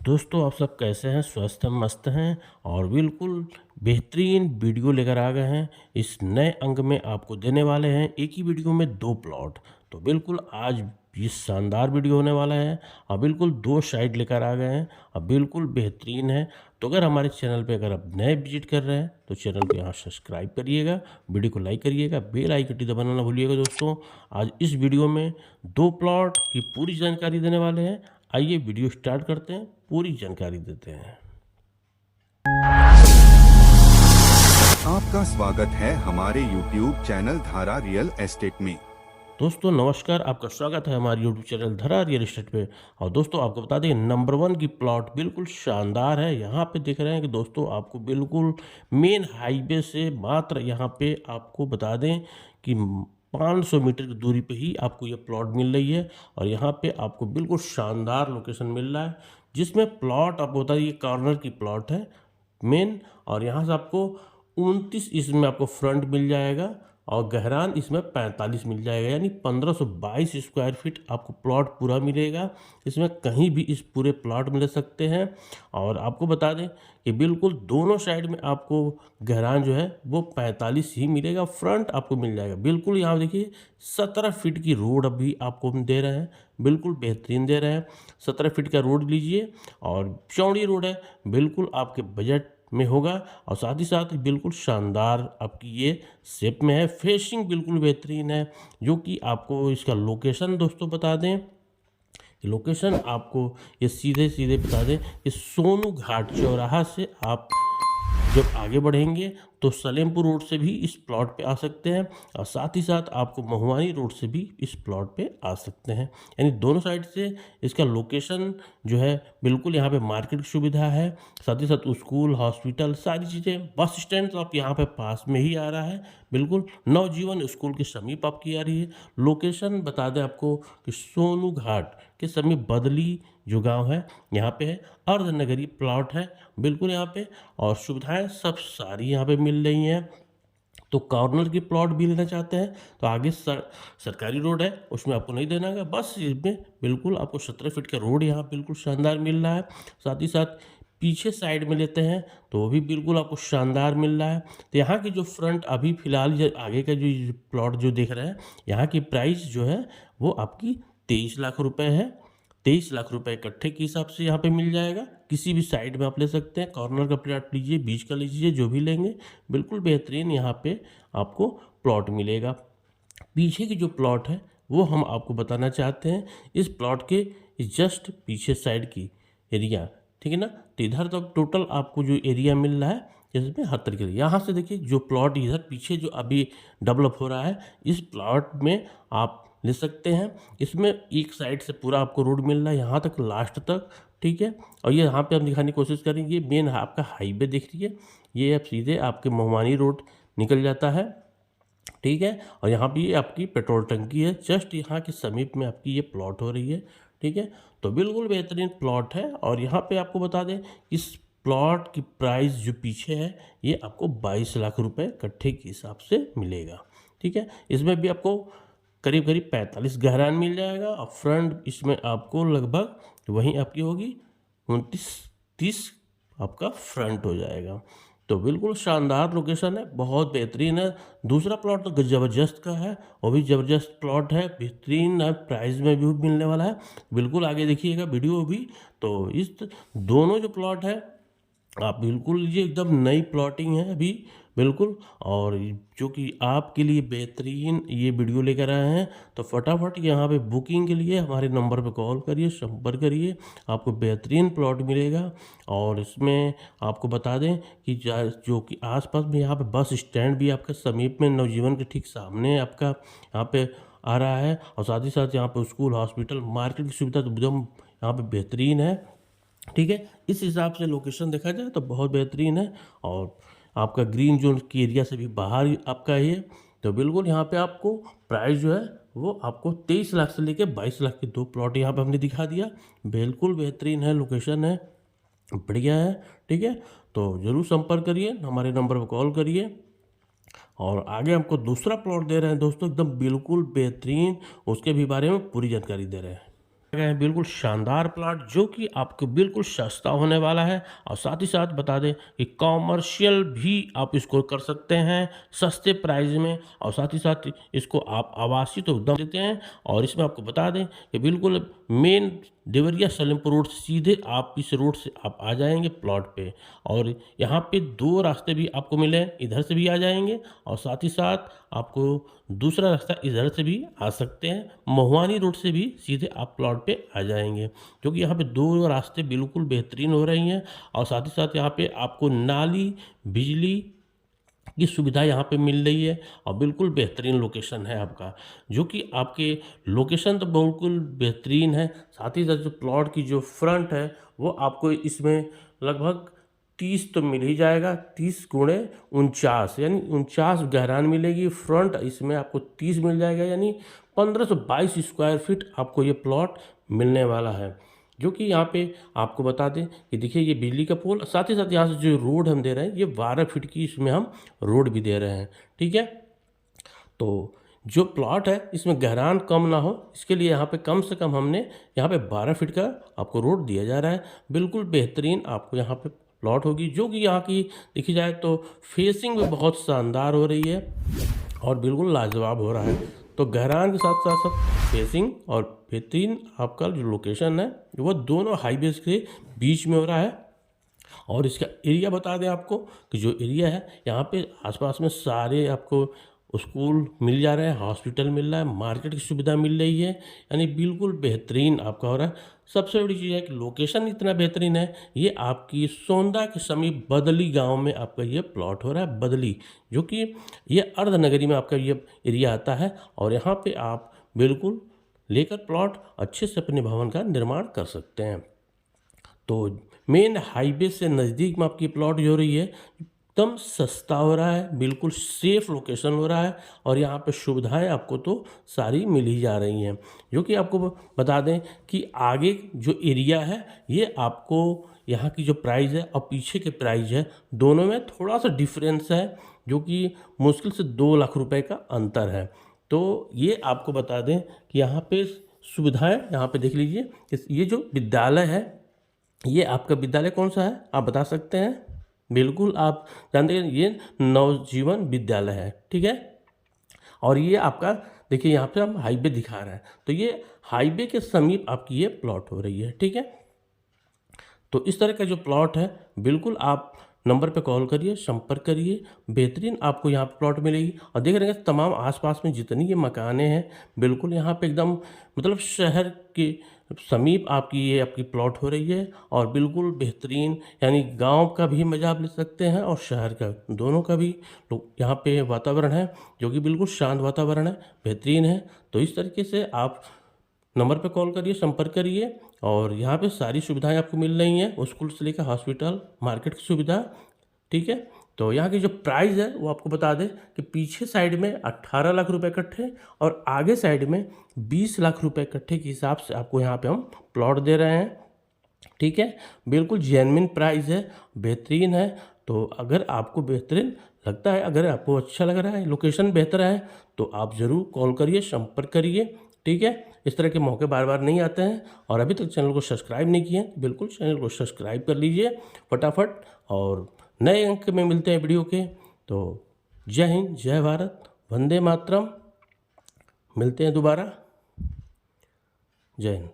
दोस्तों आप सब कैसे हैं? स्वस्थ हैं, मस्त हैं और बिल्कुल बेहतरीन वीडियो लेकर आ गए हैं। इस नए अंक में आपको देने वाले हैं एक ही वीडियो में 2 प्लॉट। तो बिल्कुल आज ये शानदार वीडियो होने वाला है और बिल्कुल 2 साइड लेकर आ गए हैं और बिल्कुल बेहतरीन है। तो अगर हमारे चैनल पे अगर आप नए विजिट कर रहे हैं तो चैनल को यहाँ सब्सक्राइब करिएगा, वीडियो को लाइक करिएगा, बेल आइकन दबाना ना भूलिएगा दोस्तों। आज इस वीडियो में 2 प्लॉट की पूरी जानकारी देने वाले हैं। आइए वीडियो स्टार्ट करते हैं, पूरी जानकारी देते हैं। आपका स्वागत है हमारे YouTube चैनल धारा रियल एस्टेट में। दोस्तों नमस्कार, आपका स्वागत है हमारे यूट्यूब चैनल धरा रियल एस्टेट पे। और दोस्तों आपको बता दें नंबर 1 की प्लॉट बिल्कुल शानदार है। यहाँ पे देख रहे हैं कि दोस्तों आपको बिल्कुल मेन हाईवे से मात्र यहाँ पे आपको बता दें कि 500 मीटर की दूरी पे ही आपको ये प्लॉट मिल रही है। और यहाँ पे आपको बिल्कुल शानदार लोकेशन मिल रहा है, जिसमें प्लॉट आपको बता दें ये कॉर्नर की प्लॉट है मेन। और यहाँ से आपको 29 इसमें आपको फ्रंट मिल जाएगा और गहरान इसमें 45 मिल जाएगा, यानी 1522 स्क्वायर फीट आपको प्लॉट पूरा मिलेगा। इसमें कहीं भी इस पूरे प्लॉट में ले सकते हैं। और आपको बता दें कि बिल्कुल दोनों साइड में आपको गहरान जो है वो 45 ही मिलेगा, फ्रंट आपको मिल जाएगा। बिल्कुल यहाँ देखिए 17 फीट की रोड अभी आपको हम दे रहे हैं, बिल्कुल बेहतरीन दे रहे हैं। 17 फीट का रोड लीजिए और चौड़ी रोड है, बिल्कुल आपके बजट में होगा। और साथ ही साथ बिल्कुल शानदार आपकी ये शेप में है, फेसिंग बिल्कुल बेहतरीन है। जो कि आपको इसका लोकेशन दोस्तों बता दें, लोकेशन आपको ये सीधे सीधे बता दें कि सोनू घाट चौराहा से आप जब आगे बढ़ेंगे तो सलेमपुर रोड से भी इस प्लॉट पे आ सकते हैं और साथ ही साथ आपको महुआनी रोड से भी इस प्लॉट पे आ सकते हैं। यानी दोनों साइड से इसका लोकेशन जो है बिल्कुल यहाँ पे मार्केट की सुविधा है, साथ ही साथ स्कूल, हॉस्पिटल, सारी चीज़ें, बस स्टैंड तो आप यहाँ पे पास में ही आ रहा है। बिल्कुल नवजीवन स्कूल के समीप आपकी आ रही है। लोकेशन बता दें आपको कि सोनू घाट के समीप बदली जो गांव है यहाँ पे है, अर्धनगरी प्लॉट है बिल्कुल यहाँ पे। और सुविधाएं सब सारी यहाँ पे मिल रही हैं। तो कॉर्नर की प्लॉट भी लेना चाहते हैं तो आगे सरकारी रोड है, उसमें आपको नहीं देना है, बस इसमें बिल्कुल आपको 17 फीट का रोड यहाँ बिल्कुल शानदार मिल रहा है। साथ ही साथ पीछे साइड में लेते हैं तो वो भी बिल्कुल आपको शानदार मिल रहा है। तो यहाँ की जो फ्रंट अभी फ़िलहाल जो आगे का जो प्लॉट जो देख रहे हैं, यहाँ की प्राइस जो है वो आपकी 23 लाख रुपए है। 23 लाख रुपए इकट्ठे के हिसाब से यहाँ पे मिल जाएगा। किसी भी साइड में आप ले सकते हैं, कॉर्नर का प्लॉट लीजिए, बीच का लीजिए, जो भी लेंगे बिल्कुल बेहतरीन यहाँ पे आपको प्लॉट मिलेगा। पीछे की जो प्लॉट है वो हम आपको बताना चाहते हैं। इस प्लॉट के जस्ट पीछे साइड की एरिया, ठीक है ना। तो इधर तो टोटल आपको जो एरिया मिल रहा है इसमें हर तरीके से, यहाँ से देखिए जो प्लॉट इधर पीछे जो अभी डेवलप हो रहा है, इस प्लॉट में आप ले सकते हैं। इसमें एक साइड से पूरा आपको रोड मिल रहा है यहाँ तक, लास्ट तक, ठीक है। और ये यहाँ पे हम दिखाने की कोशिश करेंगे, मेन आपका हाईवे देख लीजिए, ये अब सीधे आपके महुआनी रोड निकल जाता है, ठीक है। और यहाँ पे ये आपकी पेट्रोल टंकी है, जस्ट यहाँ के समीप में आपकी ये प्लॉट हो रही है, ठीक है। तो बिल्कुल बेहतरीन प्लॉट है। और यहाँ पे आपको बता दें इस प्लॉट की प्राइस जो पीछे है ये आपको 22 लाख रुपए इकट्ठे के हिसाब से मिलेगा, ठीक है। इसमें भी आपको करीब करीब 45 गहरान मिल जाएगा और फ्रंट इसमें आपको लगभग वहीं आपकी होगी 29-30 आपका फ्रंट हो जाएगा। तो बिल्कुल शानदार लोकेशन है, बहुत बेहतरीन है। दूसरा प्लॉट तो ज़बरदस्त का है, वो भी ज़बरदस्त प्लॉट है, बेहतरीन है, प्राइस में भी मिलने वाला है। बिल्कुल आगे देखिएगा वीडियो भी। तो इस दोनों जो प्लॉट है आप बिल्कुल लीजिए, एकदम नई प्लॉटिंग है अभी बिल्कुल। और जो कि आपके लिए बेहतरीन ये वीडियो लेकर आए हैं, तो फटाफट यहाँ पे बुकिंग के लिए हमारे नंबर पे कॉल करिए, संपर्क करिए, आपको बेहतरीन प्लॉट मिलेगा। और इसमें आपको बता दें कि जो कि आसपास में यहाँ पे बस स्टैंड भी आपके समीप में, नवजीवन के ठीक सामने आपका यहाँ पे आ रहा है। और साथ ही साथ यहाँ पे स्कूल, हॉस्पिटल, मार्केट की सुविधा तो एकदम यहाँ पे बेहतरीन है, ठीक है। इस हिसाब से लोकेशन देखा जाए तो बहुत बेहतरीन है। और आपका ग्रीन जोन की एरिया से भी बाहर आपका ये, तो बिल्कुल यहाँ पे आपको प्राइस जो है वो आपको 23 लाख से लेके 22 लाख के 2 प्लॉट यहाँ पे हमने दिखा दिया। बिल्कुल बेहतरीन है, लोकेशन है, बढ़िया है, ठीक है। तो ज़रूर संपर्क करिए, हमारे नंबर पर कॉल करिए। और आगे हमको दूसरा प्लॉट दे रहे हैं दोस्तों, एकदम बिल्कुल बेहतरीन, उसके भी बारे में पूरी जानकारी दे रहे हैं। गए हैं बिल्कुल शानदार प्लॉट जो कि आपको बिल्कुल सस्ता होने वाला है। और साथ ही साथ बता दें कि कॉमर्शियल भी आप इसको कर सकते हैं सस्ते प्राइस में, और साथ ही साथ इसको आप आवासीय तो एकदम देते हैं। और इसमें आपको बता दें कि बिल्कुल मेन देवरिया सलेमपुर रोड से सीधे आप इस रोड से आप आ जाएंगे प्लॉट पे, और यहाँ पे 2 रास्ते भी आपको मिले हैं, इधर से भी आ जाएंगे और साथ ही साथ आपको दूसरा रास्ता इधर से भी आ सकते हैं, महुआनी रोड से भी सीधे आप प्लॉट पे आ जाएंगे, क्योंकि यहाँ पे 2 रास्ते बिल्कुल बेहतरीन हो रही हैं। और साथ ही साथ यहाँ पे आपको नाली बिजली की सुविधा यहाँ पे मिल रही है, और बिल्कुल बेहतरीन लोकेशन है आपका, जो कि आपके लोकेशन तो बिल्कुल बेहतरीन है। साथ ही साथ जो प्लॉट की जो फ्रंट है वो आपको इसमें लगभग 30 तो मिल ही जाएगा, 30 गुणे 49 यानी 49 गहरान मिलेगी। फ्रंट इसमें आपको 30 मिल जाएगा, यानी 1522 स्क्वायर फीट आपको ये प्लॉट मिलने वाला है। जो कि यहाँ पे आपको बता दें कि देखिए ये बिजली का पोल, साथ ही साथ यहाँ से जो रोड हम दे रहे हैं ये 12 फीट की इसमें हम रोड भी दे रहे हैं। ठीक है, तो जो प्लॉट है इसमें गहरान कम ना हो इसके लिए यहाँ पे कम से कम हमने यहाँ पे 12 फीट का आपको रोड दिया जा रहा है। बिल्कुल बेहतरीन आपको यहाँ पे प्लॉट होगी, जो कि यहाँ की देखी जाए तो फेसिंग भी बहुत शानदार हो रही है और बिल्कुल लाजवाब हो रहा है। तो गहरान के साथ साथ साथ फेसिंग और बेहतरीन आपका जो लोकेशन है वो दोनों हाईवेज के बीच में हो रहा है। और इसका एरिया बता दें आपको कि जो एरिया है यहाँ पे आसपास में सारे आपको स्कूल मिल जा रहे हैं, हॉस्पिटल मिल रहा है, मार्केट की सुविधा मिल रही है, यानी बिल्कुल बेहतरीन आपका हो रहा है। सबसे बड़ी चीज़ है कि लोकेशन इतना बेहतरीन है, ये आपकी सोंदा के समीप बदली गांव में आपका ये प्लॉट हो रहा है, बदली, जो कि ये अर्धनगरी में आपका ये एरिया आता है। और यहाँ पे आप बिल्कुल लेकर प्लॉट अच्छे से अपने भवन का निर्माण कर सकते हैं। तो मेन हाईवे से नज़दीक में आपकी प्लॉट जो हो रही है एकदम सस्ता हो रहा है, बिल्कुल सेफ लोकेशन हो रहा है, और यहाँ पे सुविधाएं आपको तो सारी मिल ही जा रही हैं। जो कि आपको बता दें कि आगे जो एरिया है ये आपको यहाँ की जो प्राइस है और पीछे के प्राइस है दोनों में थोड़ा सा डिफरेंस है, जो कि मुश्किल से 2 लाख रुपए का अंतर है। तो ये आपको बता दें कि यहाँ पे सुविधाएं यहाँ पे देख लीजिए, ये जो विद्यालय है ये आपका विद्यालय कौन सा है आप बता सकते हैं? बिल्कुल आप जानते हैं ये नवजीवन विद्यालय है। ठीक है, और ये आपका देखिए यहाँ पे हम हाईवे दिखा रहे हैं, तो ये हाईवे के समीप आपकी ये प्लॉट हो रही है। ठीक है, तो इस तरह का जो प्लॉट है बिल्कुल आप नंबर पे कॉल करिए, संपर्क करिए, बेहतरीन आपको यहाँ पे प्लॉट मिलेगी। और देख रहे हैं तमाम आसपास में जितनी ये मकानें हैं बिल्कुल यहाँ पे एकदम मतलब शहर के समीप आपकी ये आपकी प्लॉट हो रही है, और बिल्कुल बेहतरीन, यानी गांव का भी मजा आप ले सकते हैं और शहर का दोनों का भी यहाँ पे वातावरण है, जो कि बिल्कुल शांत वातावरण है, बेहतरीन है। तो इस तरीके से आप नंबर पे कॉल करिए, संपर्क करिए, और यहाँ पे सारी सुविधाएं आपको मिल रही हैं, स्कूल से लेकर हॉस्पिटल, मार्केट की सुविधा। ठीक है, तो यहाँ की जो प्राइस है वो आपको बता दें कि पीछे साइड में 18 लाख रुपए कट्ठे और आगे साइड में 20 लाख रुपए कट्ठे के हिसाब से आपको यहाँ पे हम प्लॉट दे रहे हैं। ठीक है, बिल्कुल जेन्युइन प्राइस है, बेहतरीन है। तो अगर आपको बेहतरीन लगता है, अगर आपको अच्छा लग रहा है, लोकेशन बेहतर है, तो आप ज़रूर कॉल करिए, संपर्क करिए। ठीक है, इस तरह के मौके बार बार नहीं आते हैं, और अभी तक चैनल को सब्सक्राइब नहीं किए हैं बिल्कुल चैनल को सब्सक्राइब कर लीजिए फटाफट, और नए अंक में मिलते हैं वीडियो के। तो जय हिंद, जय भारत, वंदे मातरम, मिलते हैं दोबारा, जय हिंद।